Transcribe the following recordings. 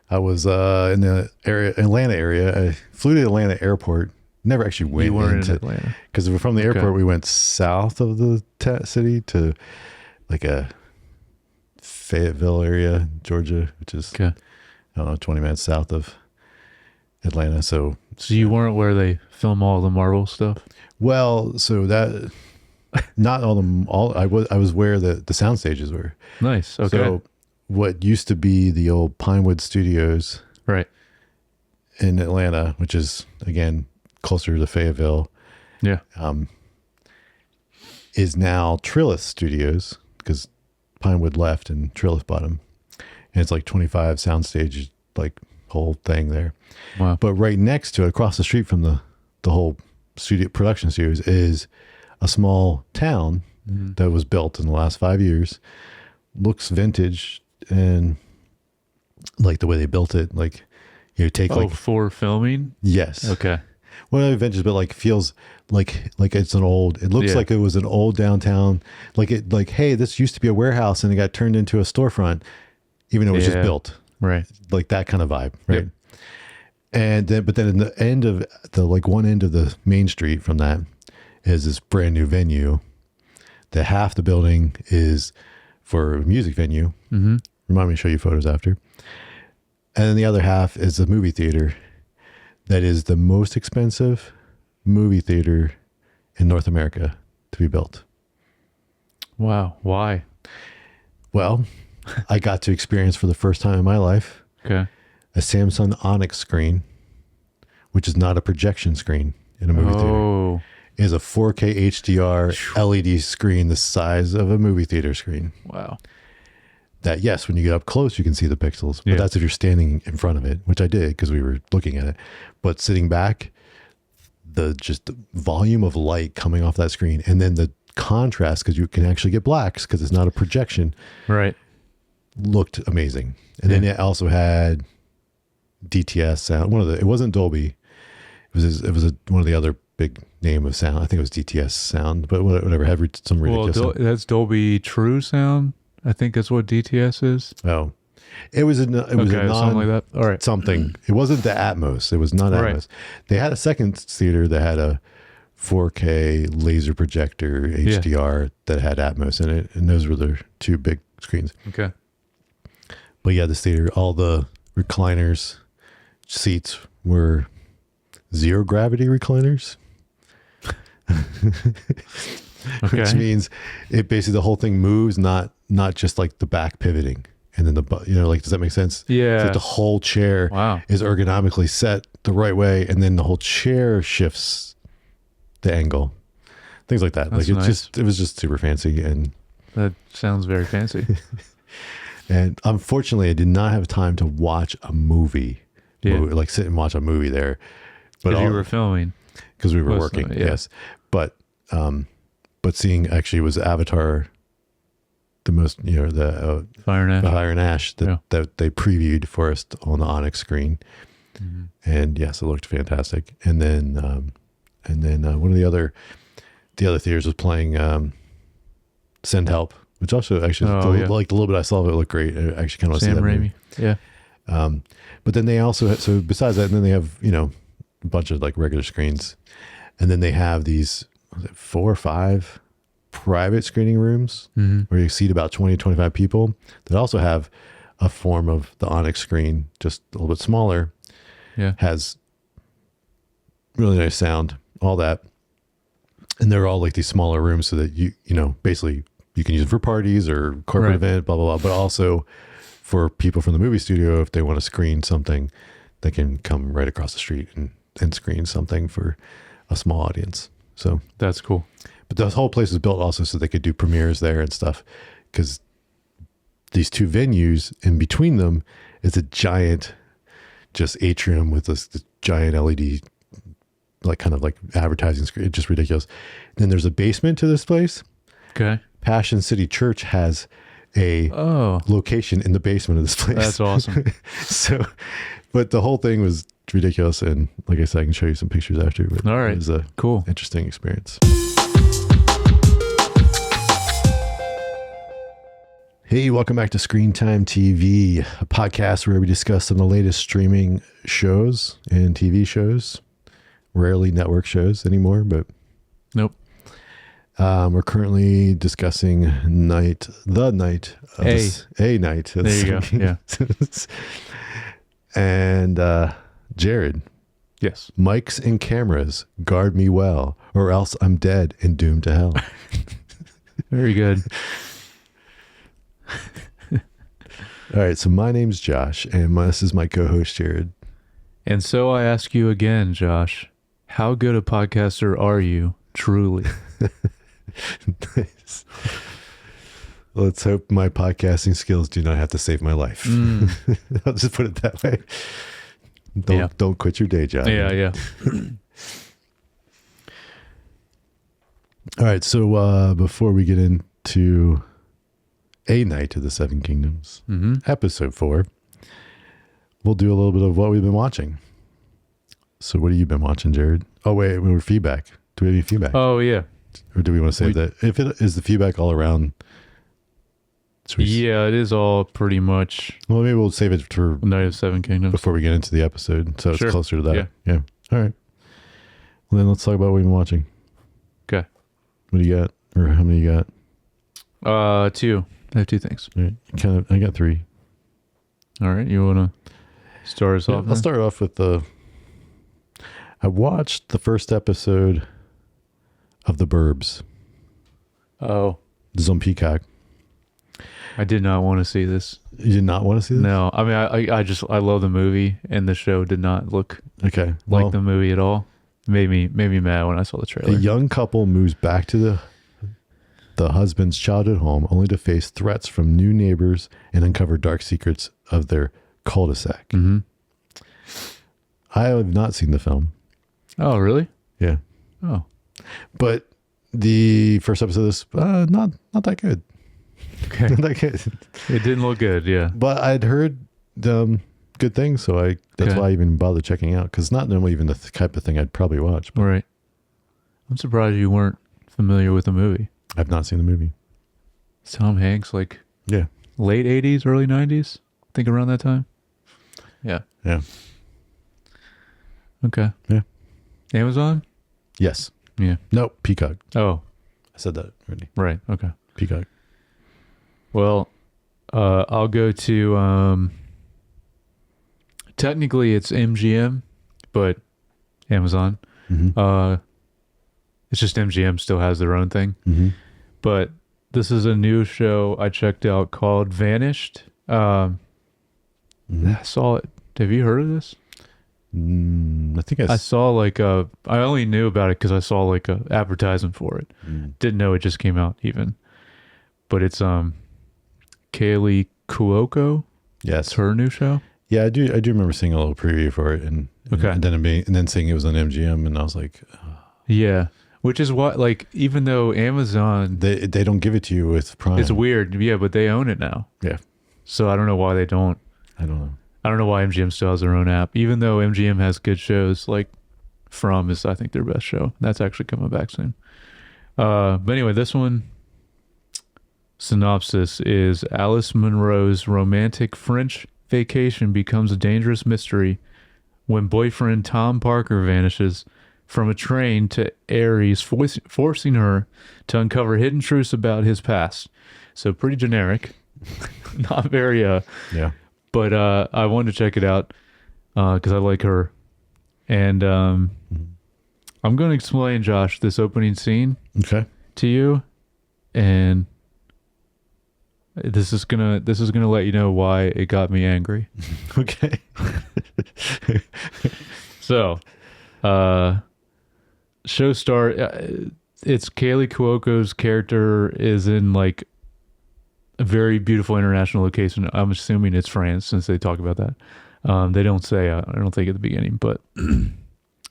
I was in the Atlanta area. I flew to Atlanta airport. Never actually went. You weren't in Atlanta because from the airport we went south of the city to like a Fayetteville area, Georgia, which is I don't know 20 minutes south of Atlanta. So you weren't where they film all the Marvel stuff? Well, so that not all I was where the sound stages were. Nice. Okay. So what used to be the old Pinewood Studios, right, in Atlanta, which is again closer to Fayetteville, is now Trilith Studios because Pinewood left and Trilith bought them, and it's like 25 sound stages, like whole thing there. Wow. But right next to it, across the street from the whole production studios, is a small town that was built in the last 5 years. Looks vintage, and like the way they built it, like you take for filming. Yes. Okay. Well, not vintage, but like feels like it's an old. It looks like it was an old downtown. Like hey, this used to be a warehouse and it got turned into a storefront, even though it was just built. Right. Like that kind of vibe. Right. Yep. And then, but then in the end of one end of the main street from that is this brand new venue that half the building is for a music venue. Mm-hmm. Remind me to show you photos after. And then the other half is the movie theater that is the most expensive movie theater in North America to be built. Wow. Why? Well, I got to experience for the first time in my life a Samsung Onyx screen, which is not a projection screen in a movie theater. It is a 4K HDR LED screen the size of a movie theater screen. Wow. That, yes, when you get up close, you can see the pixels. But that's if you're standing in front of it, which I did because we were looking at it. But sitting back, the volume of light coming off that screen, and then the contrast, because you can actually get blacks because it's not a projection. Right. Looked amazing. And then it also had DTS sound. It wasn't Dolby. It was one of the other big name of sound. I think it was DTS sound, but whatever. Had some ridiculous. That's Dolby True Sound. I think that's what DTS is. Oh, it was a something like that. All right, something. It wasn't the Atmos. It was not Atmos. Right. They had a second theater that had a 4K laser projector HDR that had Atmos in it, and those were the two big screens. Okay. But yeah, this theater, all the recliners, seats were zero gravity recliners. Which means it basically the whole thing moves, not just like the back pivoting and then does that make sense? Yeah. It's like the whole chair is ergonomically set the right way, and then the whole chair shifts the angle, things like that. That's like nice. it was just super fancy, and that sounds very fancy. And unfortunately, I did not have time to watch a movie, like sit and watch a movie there. But you were filming because we were working. Yes, but seeing actually was Avatar, the most the Fire and Ash that they previewed for us on the Onyx screen, and yes, it looked fantastic. And then one of the other theaters was playing Send Help, which also actually like the little bit I saw of it looked great. I actually kind of want to see that movie. Yeah. But then they also so besides that, and then they have a bunch of like regular screens, and then they have these 4 or 5 private screening rooms where you seat about 20 to 25 people that also have a form of the Onyx screen, just a little bit smaller. Yeah. Has really nice sound, all that. And they're all like these smaller rooms so that basically you can use it for parties or corporate event, blah, blah, blah. But also for people from the movie studio, if they want to screen something, they can come right across the street and screen something for a small audience. So that's cool. But the whole place was built also so they could do premieres there and stuff, because these two venues, in between them is a giant just atrium with this giant LED, like kind of like advertising screen. It's just ridiculous. And then there's a basement to this place. Okay. Passion City Church has a location in the basement of this place. That's awesome. But the whole thing was ridiculous. And like I said, I can show you some pictures after. But all right. It was a cool, interesting experience. Hey, welcome back to Screen Time TV, a podcast where we discuss some of the latest streaming shows and TV shows. Rarely network shows anymore, but Nope. we're currently discussing the night of a night. Of There you go. Yeah. And Jared, Yes. mics and cameras, guard me well, or else I'm dead and doomed to hell. Very good. All right, so my name's Josh, and this is my co-host Jared. And so I ask you again, Josh, how good a podcaster are you, truly? Nice. Let's hope my podcasting skills do not have to save my life. I'll just put it that way. Don't quit your day job. Yeah. All right, so before we get into A Night of the Seven Kingdoms, episode 4, we'll do a little bit of what we've been watching. So what have you been watching, Jared? Oh, wait, we were feedback. Do we have any feedback? Oh, yeah. Or do we want to say that? If it is the feedback all around. Yeah, it is all pretty much Well, maybe we'll save it for Night of Seven Kingdoms. before we get into the episode. So Sure. it's closer to that. Yeah. All right. Well, then let's talk about what we've been watching. Okay. What do you got? Or how many you got? 2. I have 2 things. All right. I got 3. All right. You want to start us off? I'll start off with I watched the first episode of The Burbs. Oh, This is on Peacock. I did not want to see this. You did not want to see this? No, I mean, I love the movie, and the show did not look Okay. like the movie at all. Made me mad when I saw the A trailer. young couple moves back to the husband's childhood home only to face threats from new neighbors and uncover dark secrets of their cul-de-sac. Mm-hmm. I have not seen the film. Oh, really? Yeah. Oh, But the first episode of this, not that good. okay. Not that good. It didn't look good. Yeah. But I'd heard good things, so that's Okay. why I even bothered checking out, because not normally even the type of thing I'd probably watch. But All right. I'm surprised you weren't familiar with the movie. I've not seen the movie. Tom Hanks, like Yeah. late 80s, early 90s. I think around that time. Yeah. Yeah. Okay. Yeah. Amazon? Yes. Yeah. No, Peacock. Oh, I said that already. right. Okay. Peacock. Well, I'll go to technically it's MGM, but Amazon. Mm-hmm. It's just MGM still has their own thing. Mm-hmm. But this is a new show I checked out called Vanished. I saw it. Have you heard of this? I think I saw like I only knew about it because I saw like a advertisement for it. Didn't know it just came out even. But it's Kaylee Cuoco. Yes. It's her new show. Yeah, I do remember seeing a little preview for it, and Okay. and then seeing it was on MGM, and I was like, Yeah. Which is what, like, even though Amazon, they don't give it to you with Prime. it's weird. Yeah, but they own it now. Yeah. So I don't know why they don't. I don't know. I don't know why MGM still has their own app, even though MGM has good shows. Like From is, I think, their best show. That's actually coming back soon. But anyway, this one synopsis is Alice Munro's romantic French vacation becomes a dangerous mystery when boyfriend Tom Parker vanishes from a train to Aries, forcing her to uncover hidden truths about his past. So pretty generic, not very Yeah. but I wanted to check it out because I like her. And I'm going to explain, Josh, this opening scene Okay. to you, and this is gonna let you know why it got me angry. Okay. So, show star, it's Kaylee Cuoco's character is in like a very beautiful international location. I'm assuming it's France since they talk about that. They don't say, I don't think at the beginning, but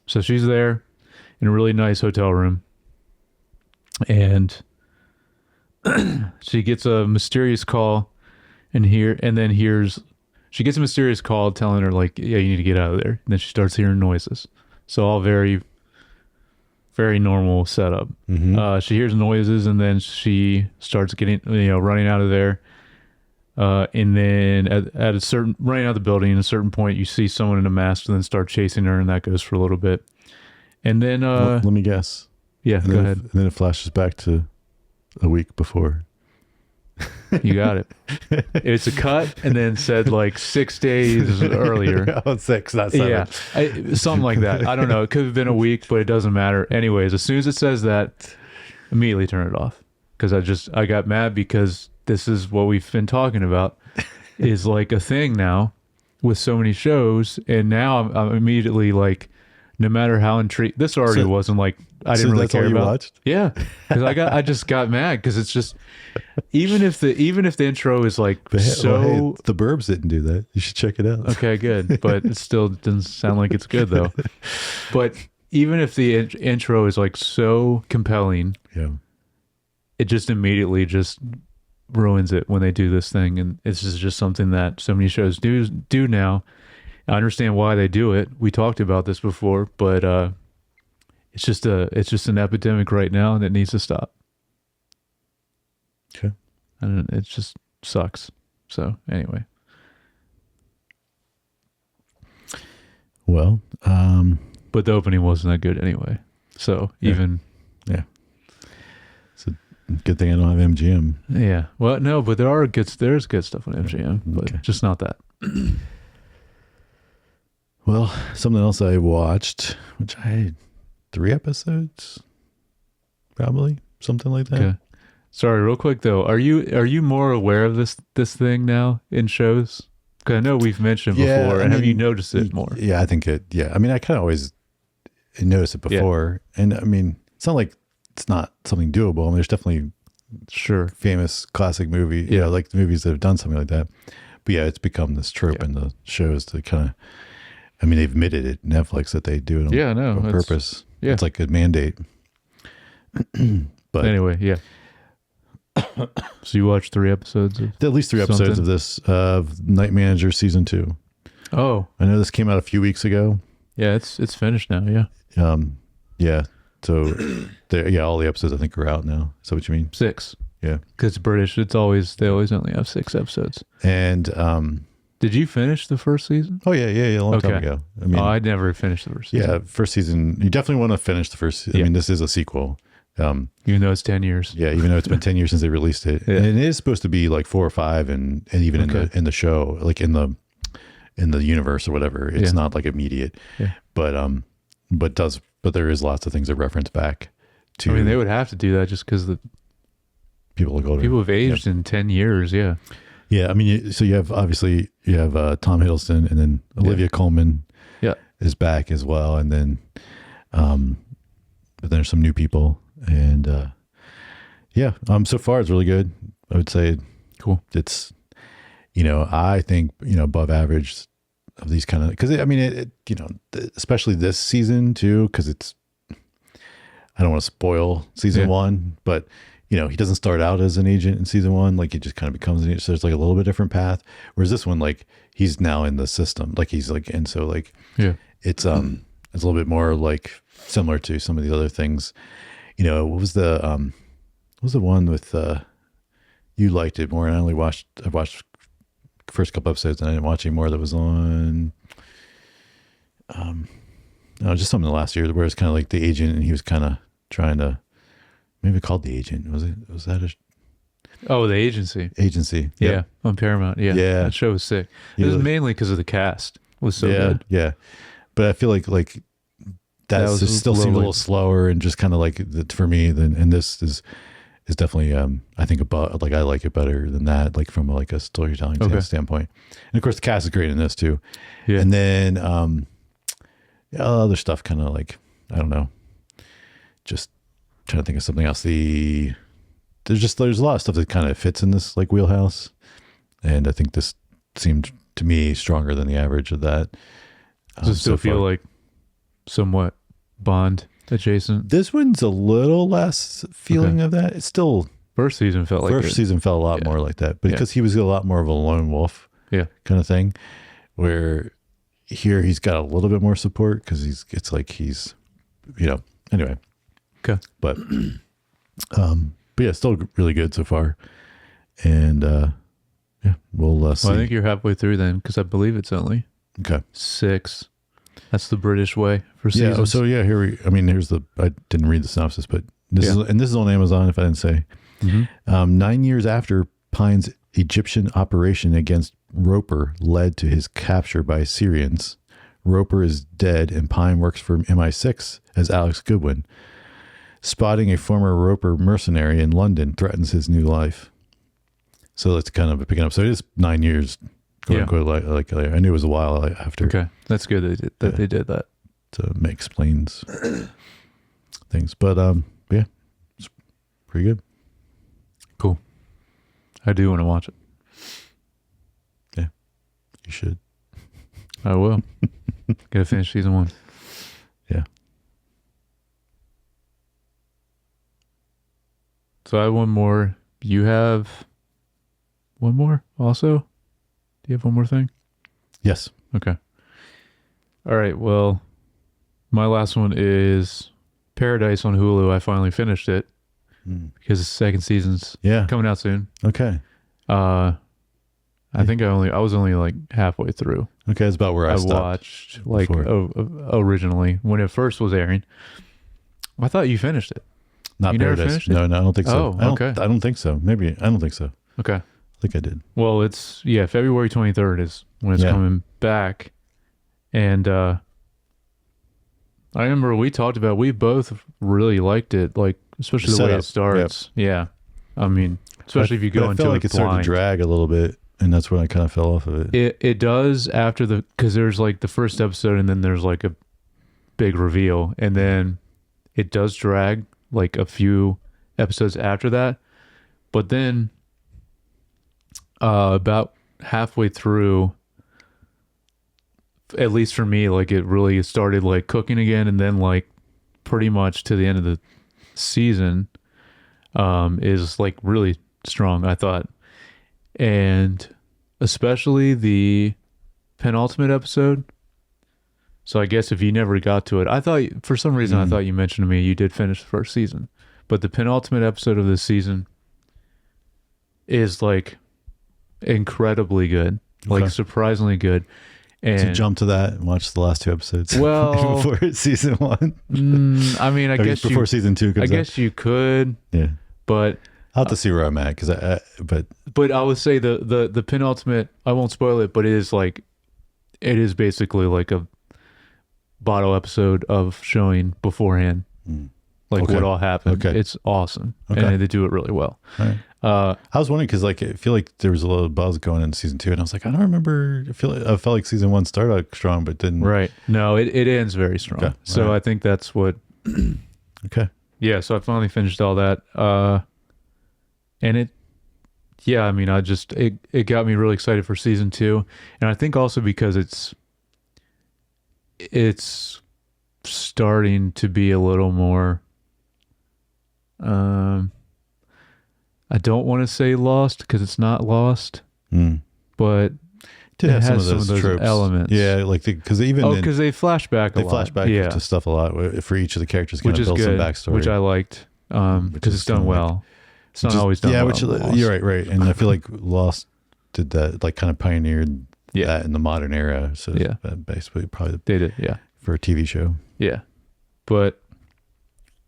so she's there in a really nice hotel room, and she gets a mysterious call, she gets a mysterious call telling her like, yeah, you need to get out of there. And then she starts hearing noises. So all very, very normal setup. Mm-hmm. She hears noises, and then she starts getting, running out of there. And then at a certain, running out of the building, at a certain point, you see someone in a mask and then start chasing her, and that goes for a little bit. And then, Let me guess. Yeah, and go ahead. And then it flashes back to a week before. You got it. It's a cut and then said like 6 days earlier. Oh, 6, not 7. Yeah, something like that. I don't know. It could have been a week, but it doesn't matter. Anyways, as soon as it says that, immediately turn it off. Because I got mad because this is what we've been talking about is like a thing now with so many shows. And now I'm immediately like, no matter how intrigued, this already wasn't like, I didn't really care about. Watched? Yeah. Because I just got mad because it's just, even if the intro is like Hey, so. the Burbs didn't do that. You should check it out. Okay, good. But it still doesn't sound like it's good though. But even if the intro is like so compelling, Yeah. it just immediately just ruins it when they do this thing. And it's just something that so many shows do now. I understand why they do it. We talked about this before, but it's just an epidemic right now, and it needs to stop. Okay. And it just sucks. So anyway. Well, but the opening wasn't that good anyway. So even it's a good thing I don't have MGM. yeah. Well, no, but there's good stuff on MGM, but just not that. Well, something else I watched, which I had 3 episodes, probably something like that. Okay. Sorry, real quick though. Are you more aware of this thing now in shows? Because I know we've mentioned before, and have you noticed it more? Yeah, I think it. Yeah, I mean, I kind of always noticed it before, and I mean, it's not like it's not something doable. I mean, there's definitely famous classic movie, like the movies that have done something like that. But yeah, it's become this trope in the shows to kind of. I mean, they've admitted it, Netflix, that they do it on purpose. Yeah. It's like a mandate. But anyway, yeah. So you watched 3 episodes of at least 3 episodes of this Night Manager season 2. Oh, I know this came out a few weeks ago. Yeah, it's finished now. Yeah. Yeah. So all the episodes I think are out now. Is that what you mean? 6. Yeah. Because British, they always only have 6 episodes. And did you finish the first season? Oh yeah, a long time ago. I mean, I never finished the first season. Yeah, first season. You definitely want to finish the first. I mean, this is a sequel. Even though it's 10 years. Yeah, even though it's been 10 years since they released it, and it is supposed to be like 4 or 5, and even in the show, like in the universe or whatever, it's not like immediate. Yeah. But there is lots of things that reference back to. I mean, they would have to do that just because the people look older. People have aged in 10 years. Yeah. Yeah, I mean, so you have Tom Hiddleston, and then Olivia Colman is back as well, and then but there's some new people, and so far it's really good. I would say cool. It's I think above average of these kind of, because I mean especially this season too, because it's, I don't want to spoil season 1, but he doesn't start out as an agent in season 1. Like he just kind of becomes an agent. So there's like a little bit different path. Whereas this one, like he's now in the system, like he's like, and so like, it's a little bit more like similar to some of the other things. What was the one with, you liked it more, and I watched the first couple episodes and I didn't watch any more that was on, just something last year where it's kind of like the agent and he was kind of trying to, maybe called The Agent. Was that the Agency. Agency. Yeah. On Paramount. Yeah. That show was sick. It was mainly because of the cast. It was so good. Yeah. But I feel like that still seemed a little slower and just kind of like for me, and this is definitely I think about, like I like it better than that, like from like a storytelling standpoint. And of course the cast is great in this too. Yeah. And then other stuff kind of like, I don't know, just trying to think of something else. There's a lot of stuff that kind of fits in this like wheelhouse, and I think this seemed to me stronger than the average of that. Does it still feel like somewhat Bond adjacent? This one's a little less feeling of that. It's still first season felt a lot more like that, but because he was a lot more of a lone wolf, kind of thing. Where here he's got a little bit more support because it's like he's anyway. Okay. But yeah, still really good so far. And yeah, we'll see. Well, I think you're halfway through then, because I believe it's only Okay. 6. That's the British way for Yeah. seasons. So yeah, here's I didn't read the synopsis, but this is on Amazon. If I didn't say, 9 years after Pine's Egyptian operation against Roper led to his capture by Syrians, Roper is dead, and Pine works for MI6 as Alex Goodwin. Spotting a former Roper mercenary in London threatens his new life. So that's kind of picking up. So it is 9 years. Quote unquote, like I knew it was a while after. Okay, that's good they did that. To explains things, but yeah, it's pretty good. Cool. I do want to watch it. Yeah, you should. I will. Gotta finish season 1. Yeah. So I have one more. You have one more also? Do you have one more thing? Yes. Okay. All right. Well, my last one is Paradise on Hulu. I finally finished it because the second season's coming out soon. Okay. I think I was only like halfway through. Okay, that's about where I stopped. Watched like originally when it first was airing. I thought you finished it. Not you Paradise. Never finished it? No, I don't think so. Oh, okay. I don't think so. Maybe I don't think so. Okay. I think I did. Well, it's February 23rd is when it's coming back, and I remember we talked about we both really liked it, like especially the way it starts. Yep. Yeah, I mean, especially if you go into it like it started to drag a little bit, and that's when I kind of fell off of it. It does after because there's like the first episode, and then there's like a big reveal, and then it does drag like a few episodes after that, but then about halfway through, at least for me, like it really started like cooking again, and then like pretty much to the end of the season is like really strong, I thought. And especially the penultimate episode. So I guess if you never got to it, I thought for some reason I thought you mentioned to me you did finish the first season, but the penultimate episode of this season is like incredibly good, like surprisingly good. And to jump to that and watch the last 2 episodes, well, before season 1. I mean, I guess before season 2 comes I guess you could, but I'll have to see where I'm at because but I would say the penultimate, I won't spoil it, but it is basically like a bottle episode of showing beforehand, like what all happened. Okay. It's awesome, and they do it really well. Right. I was wondering because like I feel like there was a little buzz going into season 2, and I was like, I don't remember. I felt like season 1 started out strong, but didn't. Right. No, it ends very strong. Okay. So I think that's what. Okay. Yeah. So I finally finished all that, and it. Yeah, I mean, it got me really excited for season 2, and I think also because it's starting to be a little more. I don't want to say lost because it's not lost, but it has some of those tropes. Elements. Yeah, like because they flash back a lot. They flash back to stuff a lot for each of the characters, kind which of build good, some backstory, which I liked because it's done well. It's not always done well. Yeah, you're right, and I feel like Lost did that, like kind of pioneered that in the modern era. So basically, probably they did, for a TV show. Yeah, but.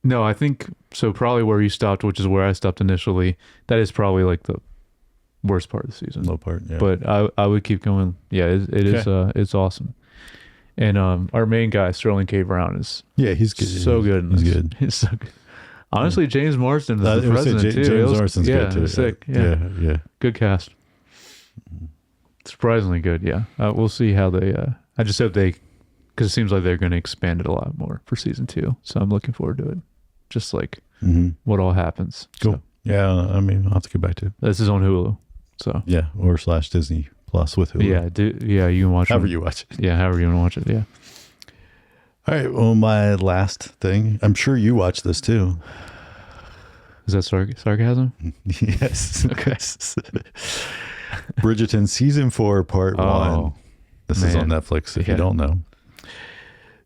No, I think so. Probably where you stopped, which is where I stopped initially. That is probably like the worst part of the season. Low part, yeah. But I would keep going. Yeah, it is. It's awesome. And our main guy, Sterling K. Brown, is he's good. So good. In this. He's good. He's so good. Honestly, James Marsden is the president too. James Marsden's good too. Sick. Yeah. Good cast. Surprisingly good. Yeah. We'll see how they. I just hope they. Because it seems like they're going to expand it a lot more for season 2. So I'm looking forward to it. Just like what all happens. Cool. So, yeah, I mean, I'll have to get back to it. This is on Hulu. So yeah, or / Disney Plus with Hulu. Yeah, you can watch it. However you watch it. Yeah, however you want to watch it, yeah. All right, well, my last thing. I'm sure you watch this too. Is that sarcasm? Yes. Okay. Bridgerton Season 4 Part 1. This is on Netflix if you don't know.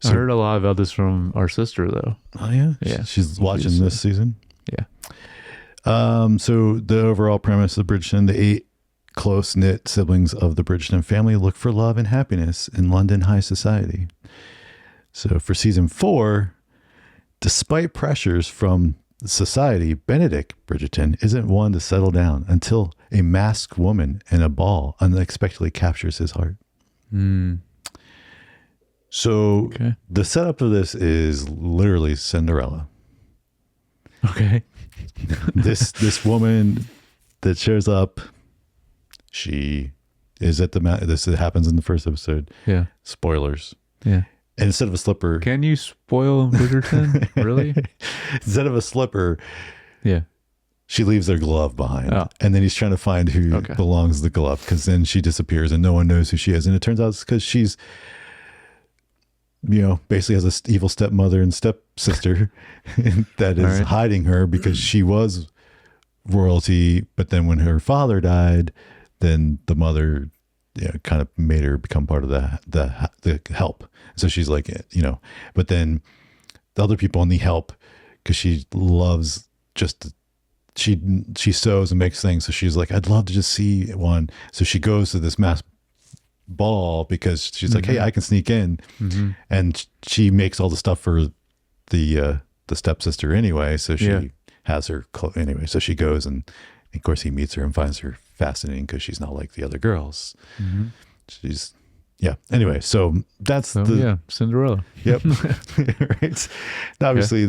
So, I heard a lot about this from our sister, though. Oh, yeah? Yeah. She's watching this season? Yeah. So the overall premise of Bridgerton, the 8 close-knit siblings of the Bridgerton family look for love and happiness in London high society. So for season 4, despite pressures from society, Benedict Bridgerton isn't one to settle down until a masked woman in a ball unexpectedly captures his heart. So the setup of this is literally Cinderella. Okay. This woman that shows up, she is at the this happens in the first episode. Yeah. Spoilers. Yeah. And instead of a slipper, can you spoil Bridgerton? Really? Instead of a slipper, yeah, she leaves their glove behind. Oh. And then he's trying to find who belongs to the glove, because then she disappears and no one knows who she is. And it turns out it's because she's, basically has an evil stepmother and stepsister that is hiding her because she was royalty. But then when her father died, then the mother kind of made her become part of the help. So she's like, but then the other people need help because she loves she sews and makes things. So she's like, I'd love to just see one. So she goes to this mass ball because she's like, hey, I can sneak in. And she makes all the stuff for the stepsister anyway. So she has her anyway. So she goes, and of course he meets her and finds her fascinating because she's not like the other girls. She's anyway, so that's Cinderella. Yep. Right. Obviously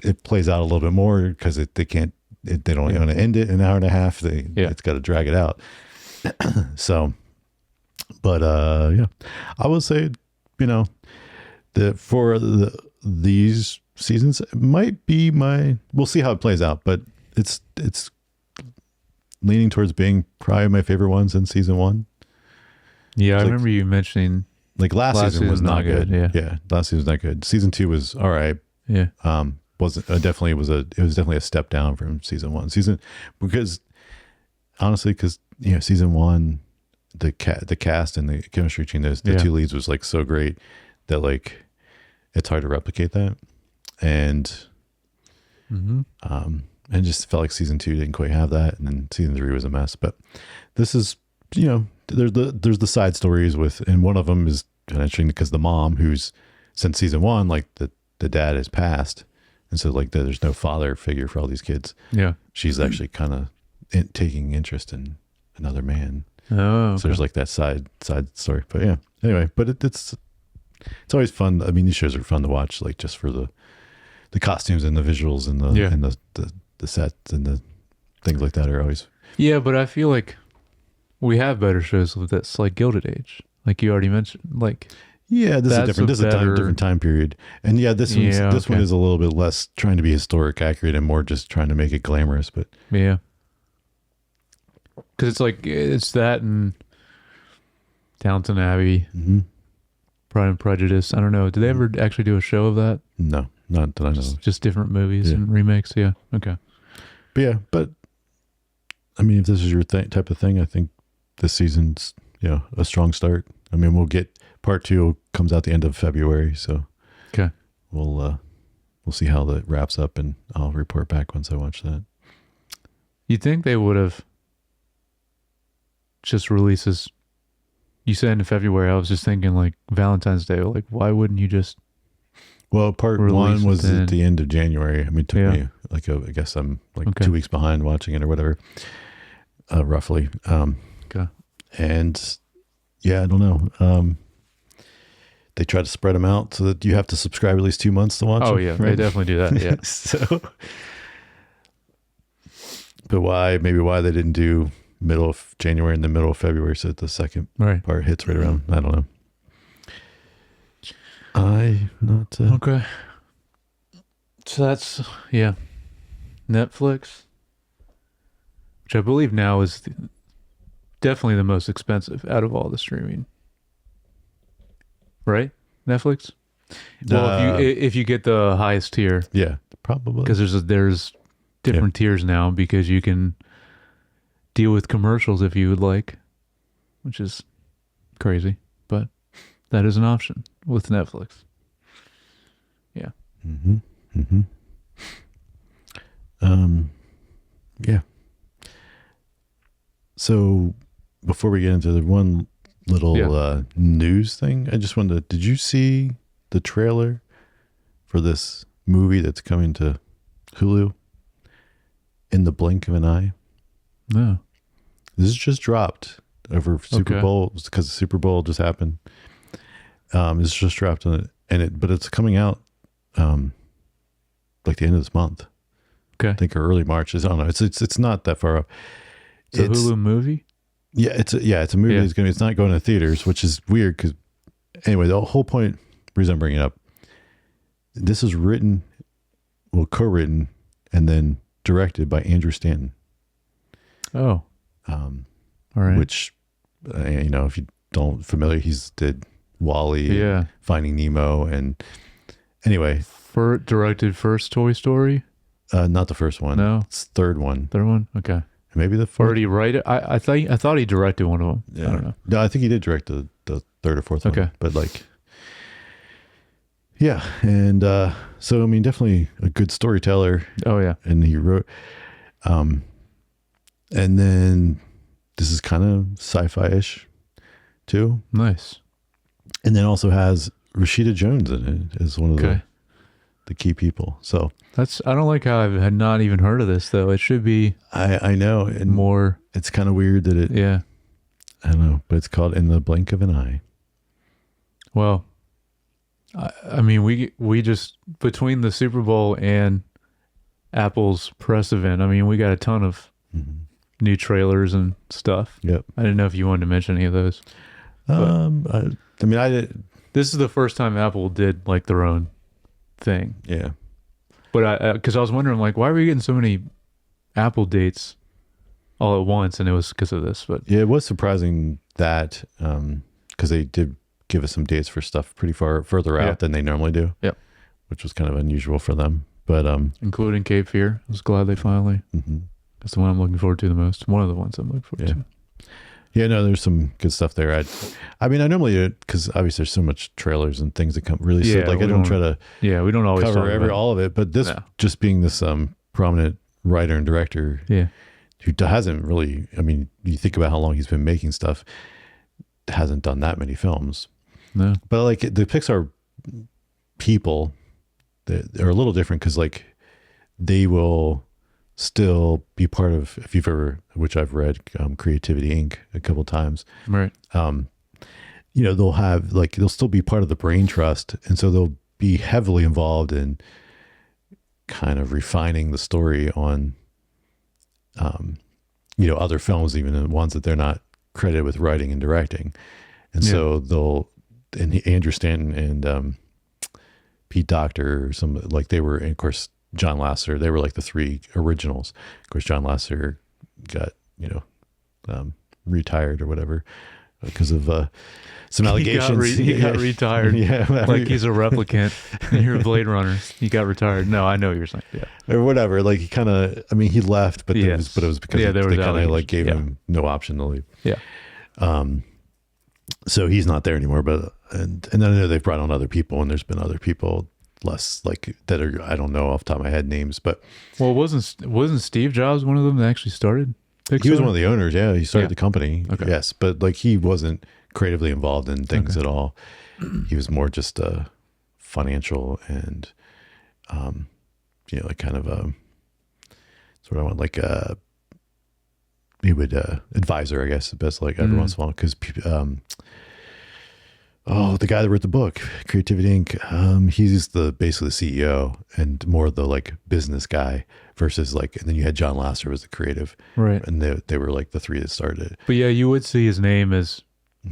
it plays out a little bit more because they don't want to end it in an hour and a half. It's got to drag it out. So, but I would say, for these seasons, it might be we'll see how it plays out, but it's leaning towards being probably my favorite ones in season 1. Yeah, I remember you mentioning last season was not good. Yeah, last season was not good. Season 2 was all right. Yeah, it was definitely a step down from season 1. Because season 1, the cast and the chemistry between the two leads was like so great that like it's hard to replicate that, and and just felt like season 2 didn't quite have that, and then season 3 was a mess. But this is there's the side stories and one of them is kind of interesting because the mom, who's since season 1, like the dad has passed, and so like there's no father figure for all these kids. Yeah, she's actually kind of taking interest in another man. Oh, okay. So there's like that side story. But yeah, anyway, but it's always fun. I mean, these shows are fun to watch, like just for the costumes and the visuals and the sets and the things like that are always. Yeah, but I feel like we have better shows with this, like Gilded Age, like you already mentioned. Like, yeah, this is different. This is a different time period, and this one is a little bit less trying to be historic accurate and more just trying to make it glamorous. But yeah, because it's like it's that and Downton Abbey, Pride and Prejudice. I don't know. Did they ever actually do a show of that? No, not that I know. Just different movies and remakes. Yeah. Okay. But I mean, if this is your type of thing, I think this season's a strong start. I mean, we'll get part 2 comes out the end of February, so we'll see how that wraps up, and I'll report back once I watch that. You think they would have just releases? You said in February. I was just thinking like Valentine's Day. Like, why wouldn't you just? Well, part 1 was at the end of January. I mean, it took me I guess I'm like 2 weeks behind watching it or whatever, roughly. And I don't know. They try to spread them out so that you have to subscribe at least 2 months to watch them. Oh yeah, right? They definitely do that. Yeah. So, but why they didn't do middle of January and the middle of February, so that the second part hits right around, I don't know. Okay. So that's Netflix, which I believe now is definitely the most expensive out of all the streaming. Right? Netflix? Well, if you get the highest tier. Yeah, probably. Because there's different tiers now, because you can deal with commercials if you would like, which is crazy, but that is an option with Netflix. Yeah. Yeah. So before we get into the one little Yeah. news thing, I just wanted to, did you see the trailer for this movie that's coming to Hulu in the blink of an eye? No. This just dropped over Super Okay. Bowl because the Super Bowl just happened. It's just dropped on it, but it's coming out like the end of this month. Okay. I think or early March. I don't know. It's not that far up. It's a Hulu movie? Yeah, it's a movie. Yeah. It's not going to theaters, which is weird because anyway, the whole point, reason I'm bringing it up, this is co-written and then directed by Andrew Stanton. Oh. All right. Which, if you don't familiar, he's did Wall-E, Yeah. and Finding Nemo, and anyway, Directed first Toy Story? not the first one. No. It's the third one. Third one? Okay. Maybe the Or fourth. did he write it? I thought he directed one of them. Yeah. I don't know. No, I think he did direct the third or fourth one. Okay. But yeah. And so, I mean, definitely a good storyteller. Oh, yeah. And he wrote, and then this is kind of sci-fi-ish too. Nice. And then also has Rashida Jones in it as one of Okay. the key people. So I don't like how I had not even heard of this, though. It should be I know. And more. it's kind of weird that it, Yeah. I don't know, but it's called In the Blink of an Eye. Well, I mean, we just, between the Super Bowl and Apple's press event, I mean, we got a ton of new trailers and stuff. Yep. I didn't know if you wanted to mention any of those. I mean, I did. This is the first time Apple did like their own thing. Yeah. But because I was wondering, like, why were you getting so many Apple dates all at once? And it was because of this. But Yeah, it was surprising that because they did give us some dates for stuff pretty further out Yeah. than they normally do. Yep. Which was kind of unusual for them. But including Cape Fear, I was glad they finally. That's the one I'm looking forward to the most. One of the ones I'm looking forward to. yeah, no, there's some good stuff there. I mean, I normally because obviously there's so much trailers and things that come really. Yeah, I don't try to Yeah, we don't always cover talk about it. all of it, but this No. just being this prominent writer and director Yeah. who hasn't really. I mean, you think about how long he's been making stuff, hasn't done that many films. No. But like the Pixar people, they're a little different because like they will still be part of, if you've ever, which I've read, Creativity Inc. a couple of times. Right. They'll still be part of the brain trust, and so they'll be heavily involved in kind of refining the story on, other films, even the ones that they're not credited with writing and directing. And so Andrew Stanton and Pete Docter, they were, and of course, John Lasseter, they were like the three originals. Of course, John Lasseter got, retired or whatever because of some allegations. He got retired. Yeah. Like he's a replicant. And you're a Blade Runner. He got retired. No, I know what you're saying. Yeah. Or whatever. Like he kind of, I mean, he left, but it was because there was they kind of allegations. like gave him no option to leave. Yeah. So he's not there anymore, but, and I know they've brought on other people, and there's been other people less like that are, I don't know off the top of my head names, but Well, wasn't Steve Jobs one of them that actually started Pixar? he was one of the owners. Yeah. He started Yeah. the company. Okay. Yes. But like, he wasn't creatively involved in things at all. He was more just financial and, like kind of sort of like he would advisor, I guess, the best, like every once in a while, because the guy that wrote the book, Creativity Inc., he's basically the CEO and more the like business guy versus like, and then you had John Lasseter was the creative, Right. and they were like the three that started it. But yeah, you would see his name as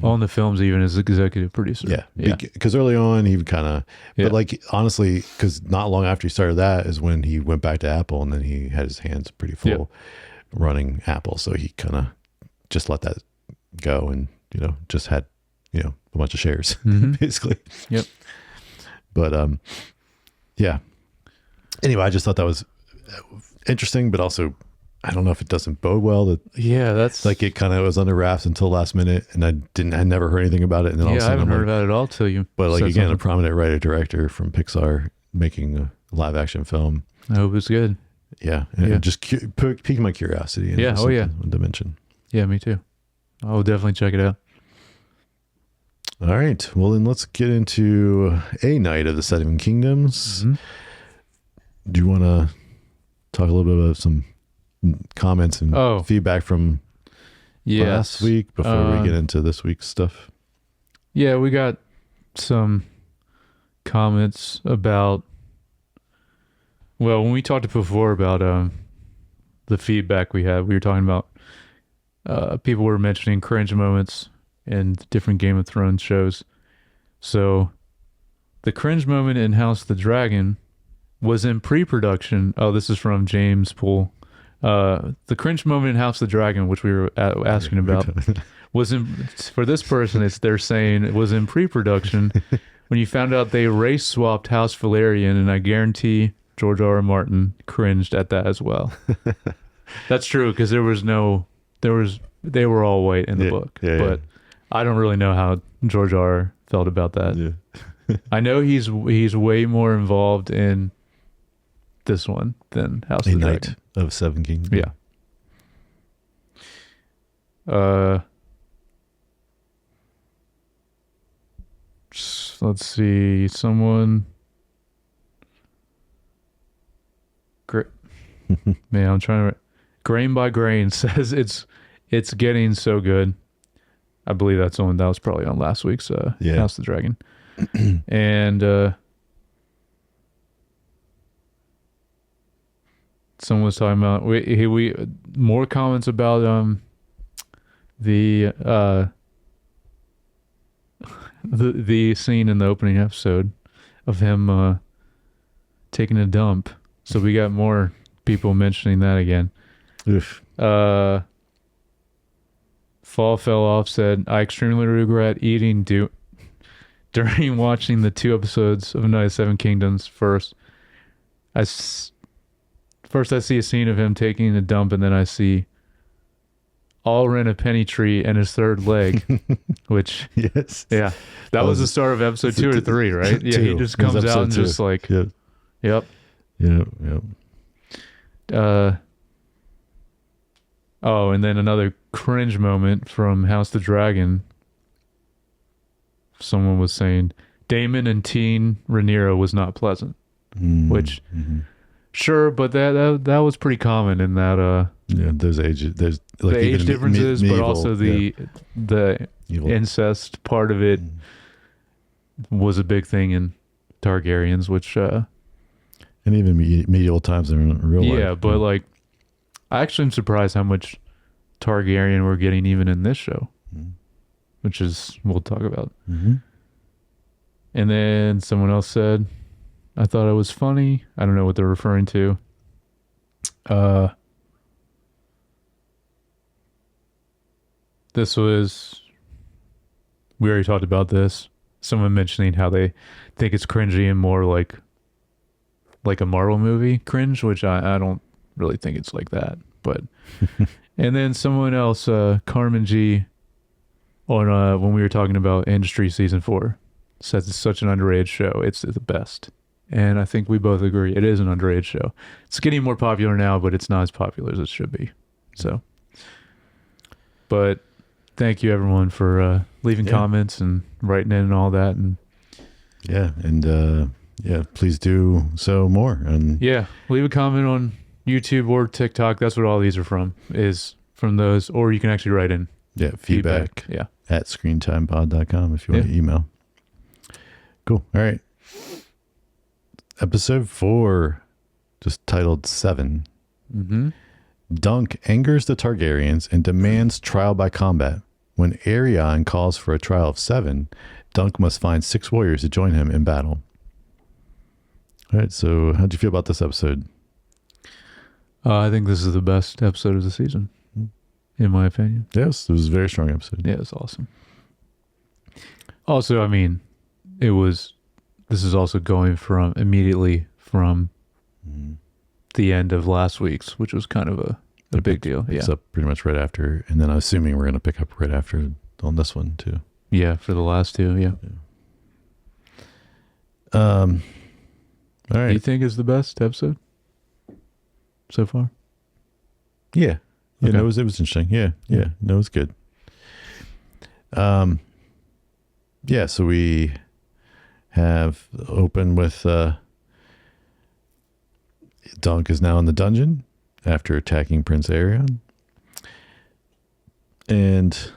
on the films, even as executive producer. Yeah, because early on he would kind of, Yeah. but like honestly, because not long after he started that is when he went back to Apple, and then he had his hands pretty full running Apple, so he kind of just let that go, and just had a bunch of shares basically. Yep. But yeah. Anyway, I just thought that was interesting, but also I don't know if it doesn't bode well that That's like it kind of was under wraps until last minute, and I never heard anything about it, and then all of a I sudden haven't I'm heard like, about it at all till you. but like said again, a something. prominent writer director from Pixar making a live action film. I hope it's good. Yeah, and Yeah. it just piqued my curiosity. And Yeah, it was oh, yeah. something to mention. Yeah, me too. I'll definitely check it out. All right. Well, then let's get into a night of the Seven Kingdoms. Mhm. Do you want to talk a little bit about some comments and feedback from last week before we get into this week's stuff? Yeah, we got some comments about, well, when we talked before about the feedback we had, we were talking about people were mentioning cringe moments in different Game of Thrones shows. So the cringe moment in House of the Dragon was in pre-production. Oh, this is from James Poole. The cringe moment in House of the Dragon, which we were asking about, was in, for this person, they're saying it was in pre-production when you found out they race swapped House Valerian, and I guarantee George R. R. Martin cringed at that as well. That's true, because they were all white in the book, but I don't really know how George R. R. felt about that. Yeah. I know he's way more involved in this one than House of the Dragon. Of Seven Kingdoms. Yeah. Let's see. Someone. Great. Man, I'm trying to. Grain by Grain says it's getting so good. I believe that's the one that was probably on last week's House of the Dragon. And someone was talking about we more comments about the scene in the opening episode of him taking a dump. So we got more people mentioning that again. Oof. Fall Fell Off said, I extremely regret eating during watching the 2 episodes of Night of Seven Kingdoms. First I see a scene of him taking a dump, and then I see Allrin a penny tree and his third leg, which that was the start of episode 2 or 3, right? Yeah, he just comes out and just like, yep. Oh, and then another cringe moment from House of the Dragon. Someone was saying Daemon and Teen Rhaenyra was not pleasant, which sure, but that was pretty common in that. There's there's like the age differences, but also the incest part of it was a big thing in Targaryens, which and even medieval times in real life. Yeah, but like, I actually am surprised how much Targaryen we're getting even in this show, which is we'll talk about. And then someone else said, I thought it was funny. I don't know what they're referring to. This was, we already talked about this. Someone mentioning how they think it's cringy and more like a Marvel movie cringe, which I don't really think it's like that. But and then someone else, Carmen G, on when we were talking about Industry Season 4, says it's such an underrated show. It's the best. And I think we both agree it is an underrated show. It's getting more popular now, but it's not as popular as it should be. So, but thank you everyone for leaving comments and writing in and all that. And please do so more. And leave a comment on YouTube or TikTok. That's what all these are from, is from those, or you can actually write in feedback. At screentimepod.com if you want to email. Cool. All right. Episode 4, just titled 7. Dunk angers the Targaryens and demands trial by combat. When Aerion calls for a trial of 7, Dunk must find 6 warriors to join him in battle. All right, so how'd you feel about this episode? I think this is the best episode of the season, in my opinion. Yes, it was a very strong episode. Yeah, it's awesome. Also, I mean, this is also going immediately from the end of last week's, which was kind of a big deal. It's up pretty much right after, and then I'm assuming we're going to pick up right after on this one too. Yeah, for the last 2, All right. Do you think is the best episode so far? Yeah. Okay. No, it was interesting. Yeah. No, it was good. Yeah, so we have open with Dunk is now in the dungeon after attacking Prince Arion. And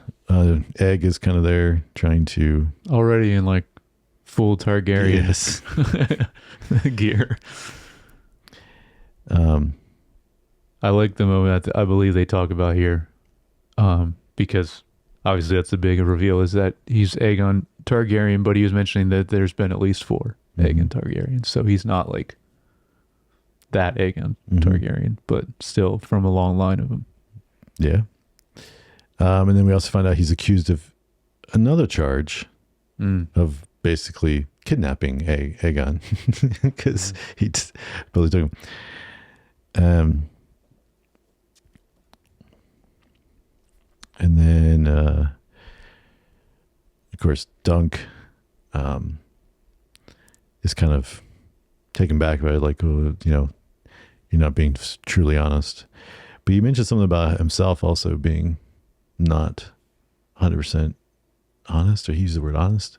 Egg is kind of there trying to... Already in like full Targaryen Yes. gear. I like the moment that I believe they talk about here, because obviously that's the big reveal is that he's Aegon Targaryen, but he was mentioning that there's been at least 4 Aegon Targaryens, so he's not like that Aegon Targaryen, but still from a long line of them. Yeah. And then we also find out he's accused of another charge of basically kidnapping Aegon because he Billy took him. And then, of course, Dunk is kind of taken back by it, like, oh, you know, you're not being truly honest. But you mentioned something about himself also being not 100% honest, or he used the word honest.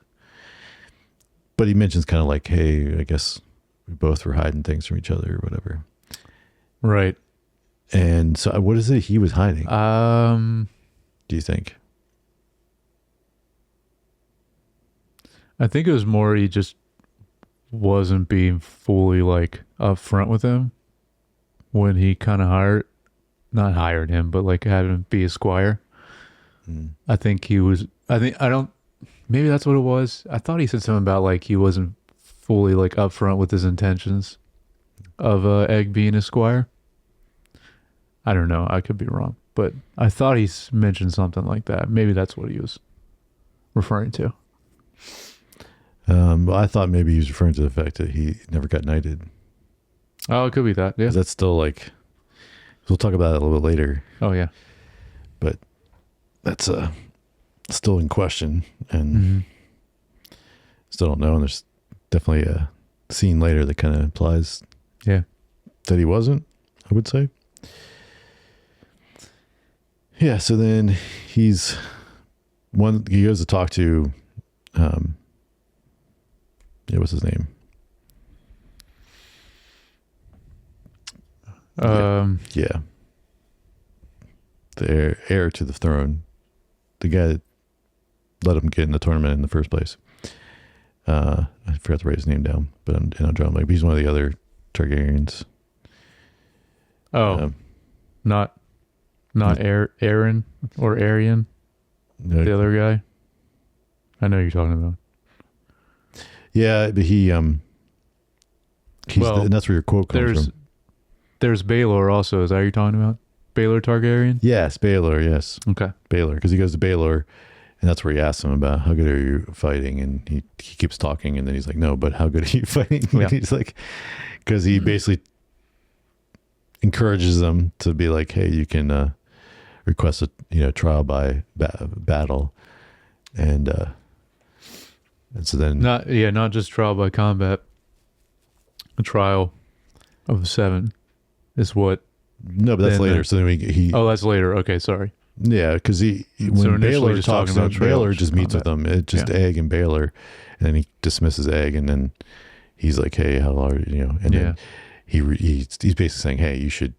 But he mentions kind of like, hey, I guess we both were hiding things from each other or whatever. Right. And so what is it he was hiding? Do you think? I think it was more he just wasn't being fully like upfront with him when he kind of not hired him, but like had him be a squire. I think he was, maybe that's what it was. I thought he said something about like he wasn't fully like upfront with his intentions of Egg being a squire. I don't know. I could be wrong, but I thought he mentioned something like that. Maybe that's what he was referring to. Well, I thought maybe he was referring to the fact that he never got knighted. Oh, it could be that. Yeah. That's still like, we'll talk about it a little bit later. Oh yeah. But that's still in question, and still don't know. And there's definitely a scene later that kind of implies that he wasn't, I would say. Yeah, so then he goes to talk to what's his name? Yeah. The heir to the throne. The guy that let him get in the tournament in the first place. I forgot to write his name down, but I'm drawing like he's one of the other Targaryens. Oh, not Aaron or Arian, no, the other guy. I know who you're talking about. Yeah, but and that's where your quote comes from. There's Baelor also. Is that what you're talking about? Baelor Targaryen? Yes, Baelor, yes. Okay. Baelor, because he goes to Baelor, and that's where he asks him about how good are you fighting, and he keeps talking, and then he's like, no, but how good are you fighting? Yeah. And he's like, because he basically encourages them to be like, hey, you can request a trial by battle, and so then not just trial by combat. A trial of 7 is what. No, but that's later. So then that's later. Okay, sorry. Yeah, because when Baelor talks about Baelor just meets with them. It's just Egg and Baelor, and then he dismisses Egg, and then he's like, "Hey, how are you?" And then he's basically saying, "Hey, you should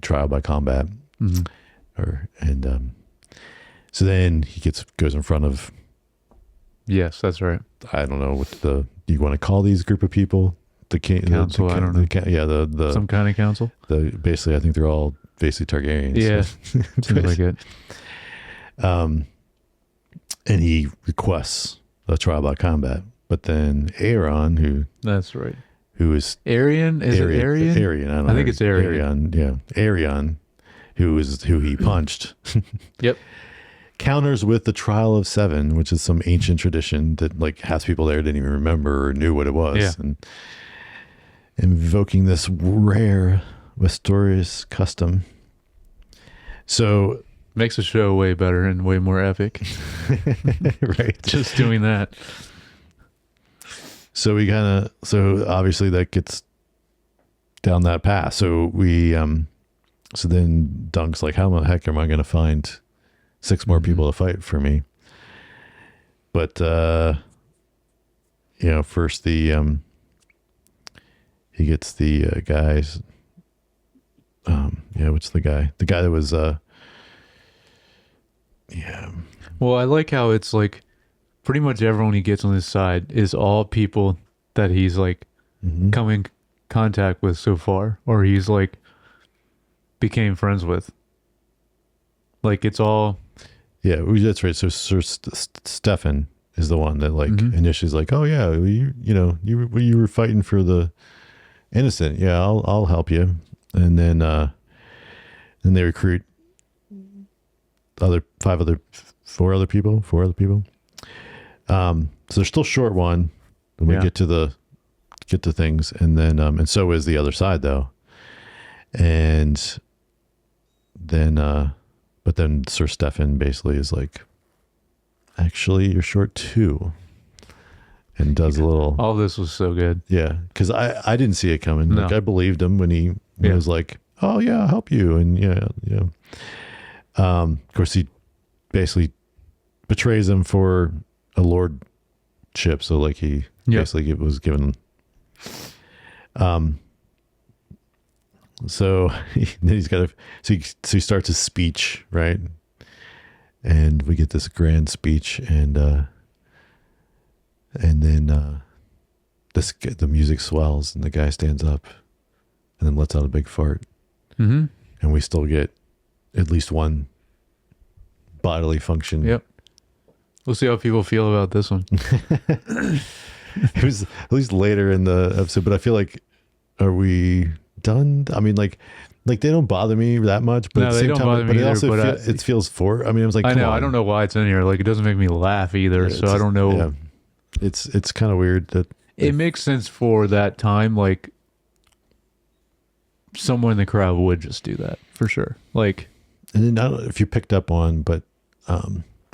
trial by combat," so then he goes in front of. Yes, that's right. I don't know what you want to call these group of people. The council. I don't know. The some kind of council. Basically, I think they're all basically Targaryens. Yeah, seems like it. And he requests a trial by combat, but then Aaron, that's right, who is Arian? Is it Arian? Arian, I don't know. I think it's Arian. Arian, who he punched. Yep. Counters with the trial of 7, which is some ancient tradition that like half people there didn't even remember or knew what it was, and invoking this rare Westeros custom. So makes the show way better and way more epic. Right. Just doing that. So obviously that gets down that path. So so then Dunk's like, how the heck am I going to find 6 more people to fight for me? But first he gets the guys. What's the guy? The guy that was yeah. Well, I like how it's like pretty much everyone he gets on his side is all people that he's like come in contact with so far, or he's like became friends with. Like it's all. Yeah, that's right. So Sir Stefan is the one that like initially is like, oh yeah, you were fighting for the innocent. Yeah, I'll help you. And then they recruit four other people. So they're still short one when we get to things, and then and so is the other side though. And then but then Sir Stefan basically is like, actually you're short 2. And does a little. All this was so good. Yeah, because I didn't see it coming. No. Like I believed him when he was like, "Oh yeah, I'll help you," and yeah. Of course, he basically betrays him for a lordship. So like he basically was given. So then he's got so he starts his speech, right? And we get this grand speech, and then the music swells, and the guy stands up, and then lets out a big fart, and we still get at least one bodily function. Yep. We'll see how people feel about this one. It was at least later in the episode, but I feel like, are we done? I mean, like they don't bother me that much, but no, at the they same don't time, bother but me it either, also but it feels for. I mean, I was like, I know, come on. I don't know why it's in here. Like, it doesn't make me laugh either. So I don't know. Yeah. It's kind of weird that it makes sense for that time. Like, someone in the crowd would just do that for sure. Like, and then I don't know if you picked up on, but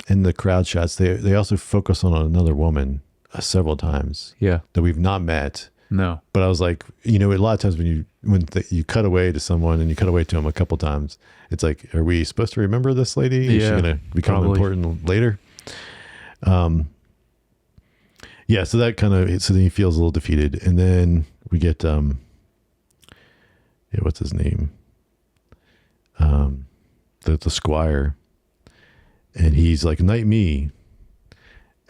in the crowd shots, they also focus on another woman several times. Yeah, that we've not met. No, but I was like, a lot of times when you cut away to someone and you cut away to them a couple times, it's like, are we supposed to remember this lady? Is she going to become important later? Yeah. So that so then he feels a little defeated, and then we get what's his name? The squire, and he's like, knight me,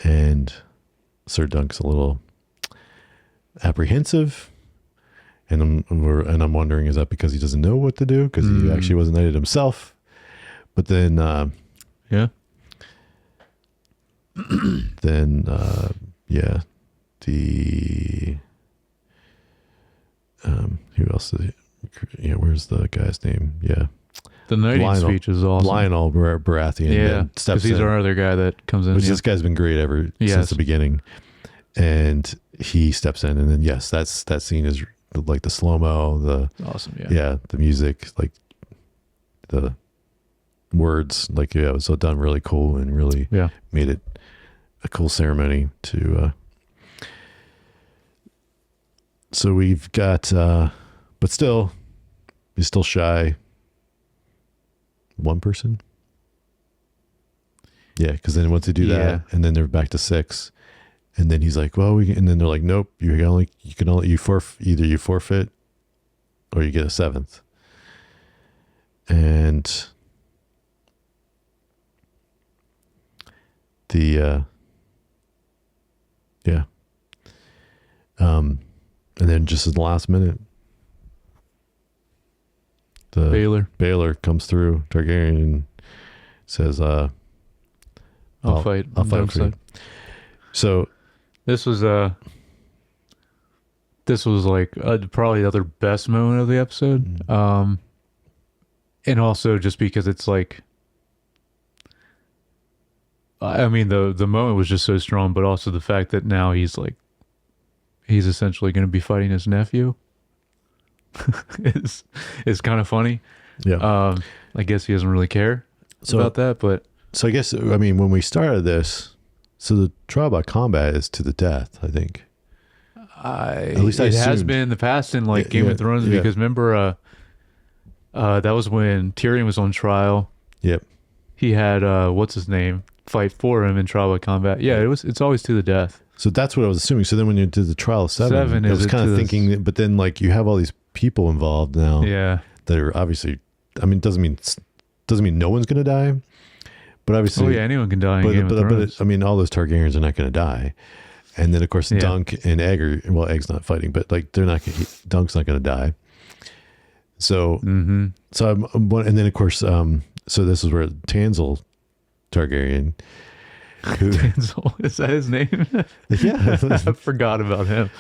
and Sir Dunk's a little apprehensive, and I'm wondering, is that because he doesn't know what to do, because he actually wasn't knighted himself? But then the who else is where's the guy's name? the knighting speech is awesome. Lionel Baratheon because he's our other guy that comes in, this guy's been great since the beginning. And he steps in, and then that scene is like the slow-mo, awesome, the music, like the words, like it was so done really cool, and really made it a cool ceremony to. So we've got, but still, he's still shy. One person. Yeah, because then once they do that, and then they're back to 6. And then he's like, well, and then they're like, nope, you forfeit or you get a 7th. And and then just at the last minute, the Baylor comes through, Targaryen, and says, I'll fight for you. So this was like probably the other best moment of the episode. And also just because it's like, I mean, the moment was just so strong, but also the fact that now he's essentially going to be fighting his nephew is kind of funny. Yeah. I guess he doesn't really care about that, but so I guess, I mean, when we started this, so the trial by combat is to the death, I think. At least it has been in the past in like Game of Thrones, because remember, that was when Tyrion was on trial. Yep. He had what's his name fight for him in trial by combat. Yeah, it's always to the death. So that's what I was assuming. So then when you did the trial of seven, I was kind of thinking, but then like you have all these people involved now. Yeah. That are obviously, I mean, doesn't mean no one's going to die, but obviously, oh yeah, anyone can die. But I mean, all those Targaryens are not going to die. And then of course, Dunk and Egg are, Egg's not fighting, but like Dunk's not going to die. So, so and then of course, so this is where Tanzel Targaryen. Tanzel, is that his name? Yeah. I forgot about him.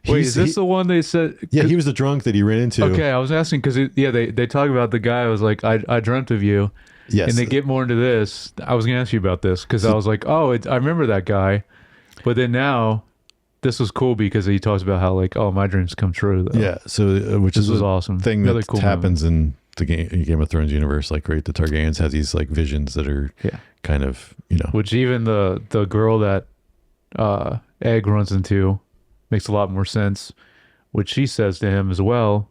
Wait, is this the one they said? Yeah, he was the drunk that he ran into. Okay, I was asking because they talk about the guy. I was like, I dreamt of you. Yes. And they get more into this. I was going to ask you about this because I was like, oh, I remember that guy. But then now, this was cool because he talks about how like, oh, my dreams come true. Though. Yeah, so which this is awesome. Thing Another that cool happens in the Game of Thrones universe. Like, right, the Targaryens have these like visions that are kind of, you know. Which even the girl that Egg runs into makes a lot more sense. Which she says to him as well.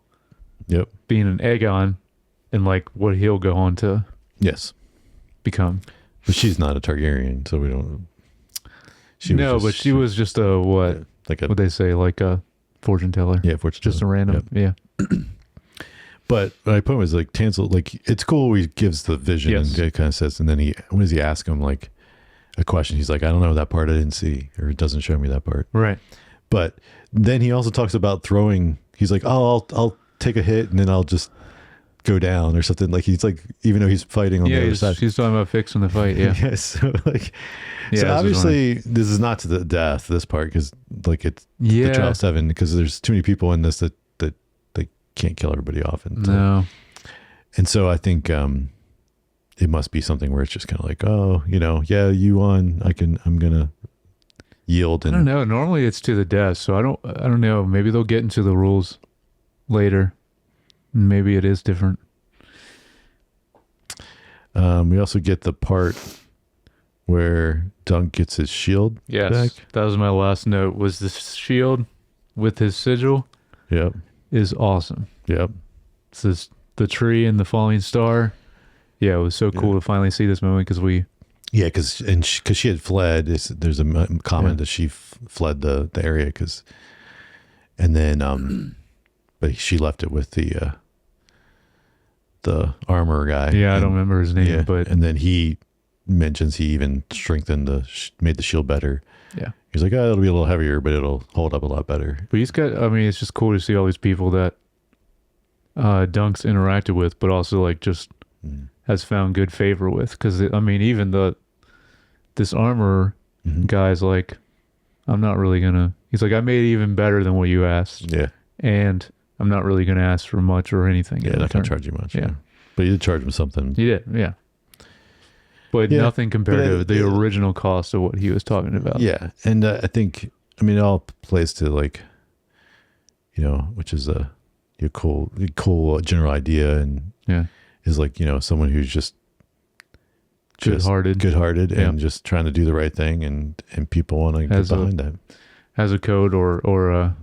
Yep. Being an Aegon and like what he'll go on to become. But she's not a Targaryen, so we don't. She was just a what? Yeah, like what they say, like a fortune teller. Yeah, fortune teller. Just a random. Yeah. But my point was like Tansel, like it's cool. He gives the vision and it kind of says, and then when does he ask him like a question? He's like, I don't know that part. I didn't see, or it doesn't show me that part. Right. But then he also talks about throwing. He's like, oh, I'll take a hit and then I'll just go down or something. Like he's like, even though he's fighting on the other side. He's talking about fixing the fight. Yeah. Yeah. So like, so obviously this is not to the death, this part, because like it's the trial of 7, because there's too many people in this that they can't kill everybody off. And so I think it must be something where it's just kind of like, oh, you know, yeah, you won. I'm gonna yield. And I don't know. Normally it's to the death, so I don't know. Maybe they'll get into the rules later. Maybe it is different. We also get the part where Dunk gets his shield back. That was my last note. Was the shield with his sigil? Yep. Is awesome. Yep. This the tree and the falling star. Yeah, it was so cool to finally see this moment because we. Yeah, because she had fled. There's a comment that she fled the area and then but she left it with the armor guy. Yeah, I don't remember his name, but and then he mentions he even strengthened made the shield better. Yeah, he's like, oh, it'll be a little heavier, but it'll hold up a lot better. But he's got. I mean, it's just cool to see all these people that Dunk's interacted with, but also like just has found good favor with. Because I mean, even this armor guy's like, I'm not really gonna. He's like, I made it even better than what you asked. Yeah, and I'm not really gonna ask for much or anything. Yeah, not gonna charge you much. Yeah, but you did charge him something. You did, yeah. But nothing compared to the original cost of what he was talking about. Yeah, and I think, I mean, it all plays to like, you know, which is a cool general idea, and is like, you know, someone who's just good-hearted, and just trying to do the right thing, and people want to get behind that. Has a code or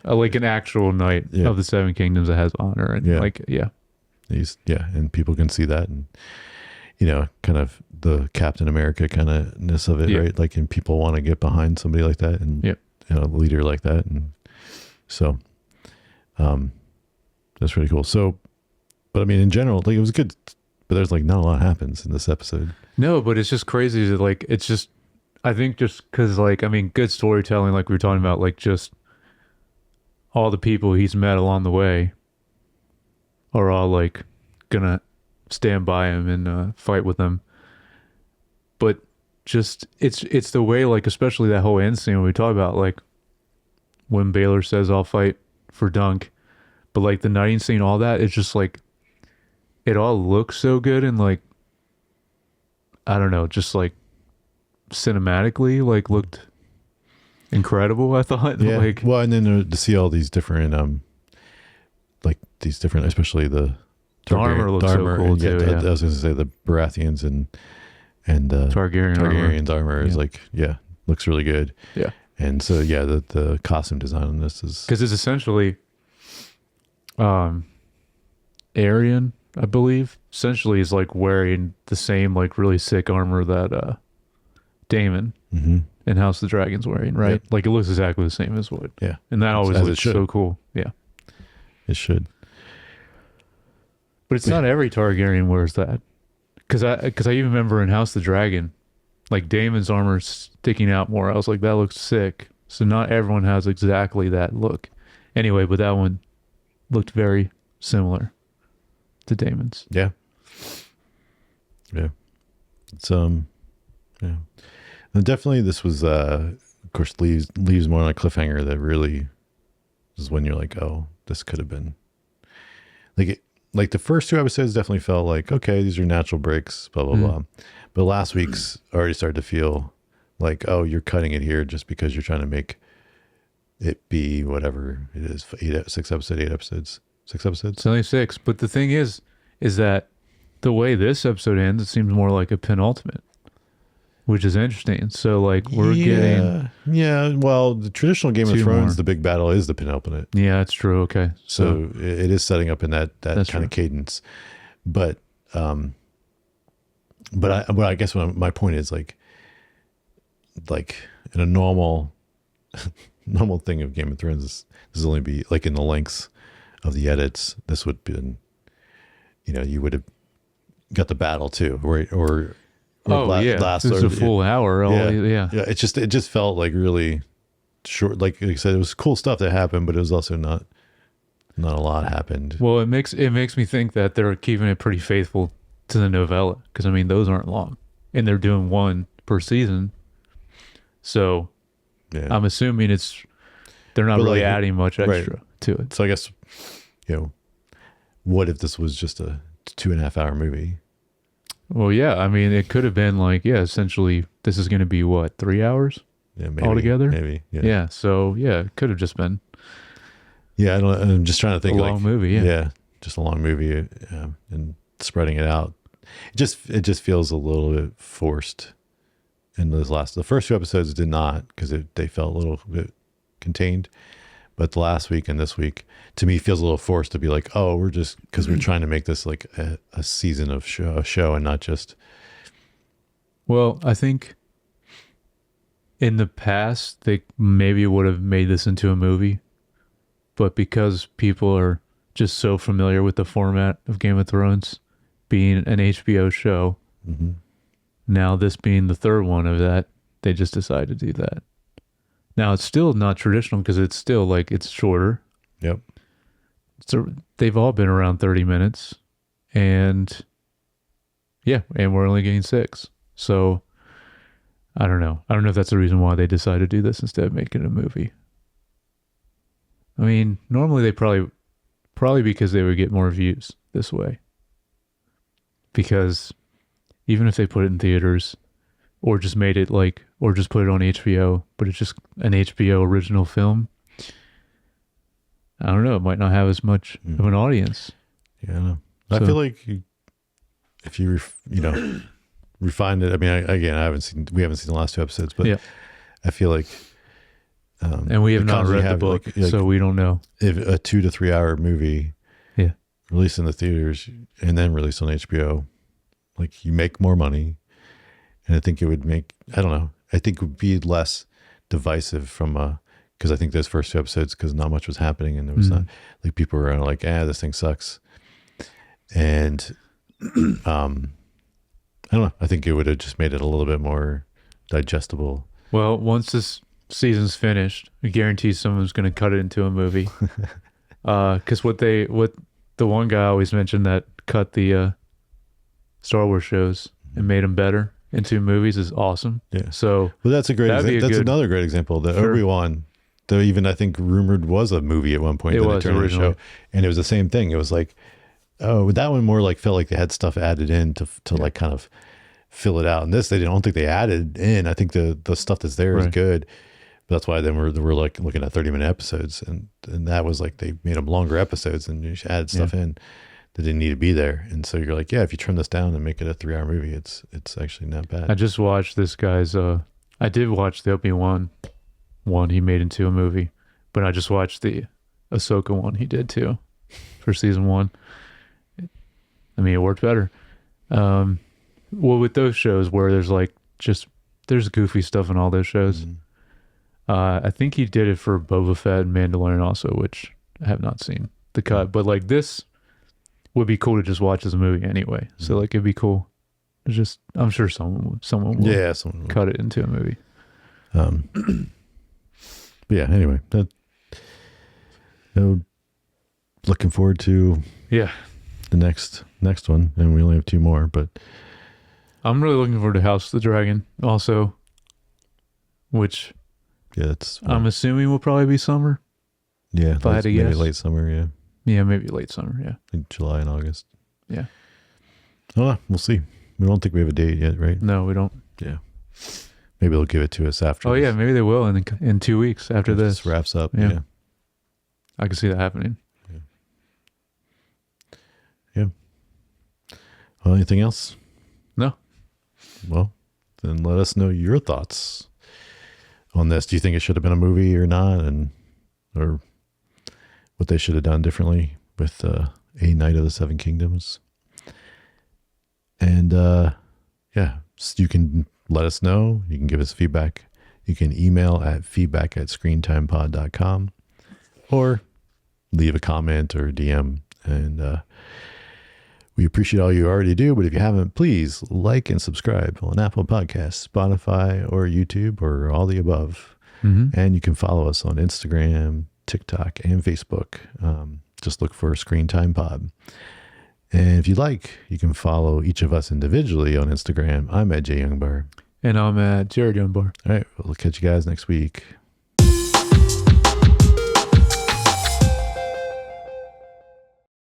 like an actual knight of the Seven Kingdoms that has honor and and people can see that, and you know, kind of the Captain America kind of ness of it, right? Like, and people want to get behind somebody like that, and a leader like that, and so that's really cool. So, but I mean, in general, like, it was good, but there's like not a lot happens in this episode. No, but it's just crazy that like it's just, I think just because like, I mean, good storytelling, like we were talking about, like just all the people he's met along the way are all like gonna stand by him and fight with him. But just it's the way, like, especially that whole end scene we talk about, like when Baylor says I'll fight for Dunk, but like the knighting scene, all that, it's just like it all looks so good, and like I don't know, just like cinematically like looked incredible, I thought. Yeah. Like, well, and then to see all these different especially the armor looks so cool too. I was going to say the Baratheons and Targaryen's armor is like, looks really good. Yeah. And so the costume design on this is, because it's essentially Aryan I believe, essentially is like wearing the same like really sick armor that Damon Mm-hmm. in House of the Dragon's wearing, right? Yep. Like it looks exactly the same as what. Yeah. And that always As it looks should. so cool. Yeah. It should. But it's not every Targaryen wears that. Because I even remember in House of the Dragon, like Damon's armor sticking out more. I was like, that looks sick. So not everyone has exactly that look. Anyway, but that one looked very similar to Damon's. Yeah. Yeah. It's yeah. And definitely this was of course leaves more on a cliffhanger that really is when you're like, oh, this could have been like the first two episodes definitely felt like, okay, these are natural breaks, blah blah blah. But last week's already started to feel like, oh, you're cutting it here just because you're trying to make it be whatever it is, 8 episodes. It's only 6. But the thing is that the way this episode ends, it seems more like a penultimate, which is interesting. So like we're getting well, the traditional Game of 2 Thrones, more. the big battle is the penultimate. Yeah, that's true. Okay. So it is setting up in that kind true. of cadence. But I guess my point is like in a normal thing of Game of Thrones, this is only be like in the lengths of the edits. This would been, you would have got the battle too, or this is a full hour. Yeah. It just felt like really short. Like I said, it was cool stuff that happened, but it was also not a lot happened. Well, it makes me think that they're keeping it pretty faithful to the novella, because I mean those aren't long, and they're doing one per season. So Yeah. I'm assuming they're not But really like, adding much right. extra to it. So I guess, what if this was just a 2.5 hour movie? Well, yeah, I mean it could have been like, essentially this is going to be what, 3 hours? Yeah, maybe, Altogether? maybe. Yeah. Yeah. So yeah, it could have just been Yeah. I'm just trying to think a like long movie. Yeah. just a long movie, and spreading it out. It just feels a little bit forced. In the first 2 episodes did not, because they felt a little bit contained, but the last week and this week to me feels a little forced to be like, oh, we're just, because we're trying to make this like a season of show and not just. Well, I think in the past they maybe would have made this into a movie, but because people are just so familiar with the format of Game of Thrones being an HBO show, Mm-hmm. now this being the third one of that, they just decided to do that. Now it's still not traditional because it's still like it's shorter. Yep. So they've all been around 30 minutes, and we're only getting 6. So I don't know. I don't know if that's the reason why they decided to do this instead of making it a movie. I mean, normally they probably because they would get more views this way. Because even if they put it in theaters or just made it or just put it on HBO, but it's just an HBO original film, I don't know, it might not have as much of an audience. Yeah, I know. I feel like if you refine it. I mean, we haven't seen the last 2 episodes, but Yeah. I feel like, And we have not because we read the have, book, like, so we don't know. if a 2 to 3 hour movie, Yeah. released in the theaters and then released on HBO, like you make more money, and I think it would make, I don't know, I think it would be less divisive because I think those first 2 episodes, because not much was happening, and there was not like people were like, this thing sucks, and I don't know, I think it would have just made it a little bit more digestible. Well, once this season's finished, I guarantee someone's going to cut it into a movie. Because what the one guy always mentioned that cut the Star Wars shows and made them better into movies is awesome. Yeah. So Well, that's that'd another great example. The Sure. Obi-Wan, though, even I think rumored was a movie at one point. It that they was turned into a originally. show, and it was the same thing. It was like, oh, that one more like felt like they had stuff added in to like kind of fill it out. And this, I don't think they added in. I think the stuff that's there is Right. good. But that's why then we're like looking at 30-minute episodes, and that was like they made them longer episodes and you added stuff in that didn't need to be there. And so you're like, if you trim this down and make it a 3 hour movie, it's actually not bad. I just watched this guy's. I did watch the Obi-Wan one he made into a movie, but I just watched the Ahsoka one he did too for season 1. I mean, it worked better. Well, with those shows where there's like there's goofy stuff in all those shows. Mhm. I think he did it for Boba Fett and Mandalorian also, which I have not seen the cut. But like this would be cool to just watch as a movie anyway. So like it'd be cool. It's just I'm sure someone will Yeah, someone will. cut it into a movie. But yeah, anyway, looking forward to Yeah. the next one, and we only have 2 more, but I'm really looking forward to House of the Dragon also, which yeah, it's I'm assuming will probably be summer. yeah, if I had to maybe guess. late summer, yeah, Yeah, maybe late summer. Yeah. like July and August. Yeah. Oh, we'll see. We don't think we have a date yet, right? No, we don't. Yeah, maybe they'll give it to us after. Oh yeah, maybe they will in 2 weeks after this. wraps up. Yeah. Yeah. I can see that happening. Well, anything else? No. Well, then let us know your thoughts on this. Do you think it should have been a movie or not, or what they should have done differently with A Knight of the Seven Kingdoms? And yeah, you can let us know. You can give us feedback. You can email at feedback@screentimepod.com or leave a comment or DM. And we appreciate all you already do, but if you haven't, please like and subscribe on Apple Podcasts, Spotify, or YouTube, or all the above. Mm-hmm. And you can follow us on Instagram, TikTok, and Facebook. Just look for Screen Time Pod. And if you like, you can follow each of us individually on Instagram. I'm at Jay Youngbar. And I'm at Jared Youngbar. All right, we'll catch you guys next week.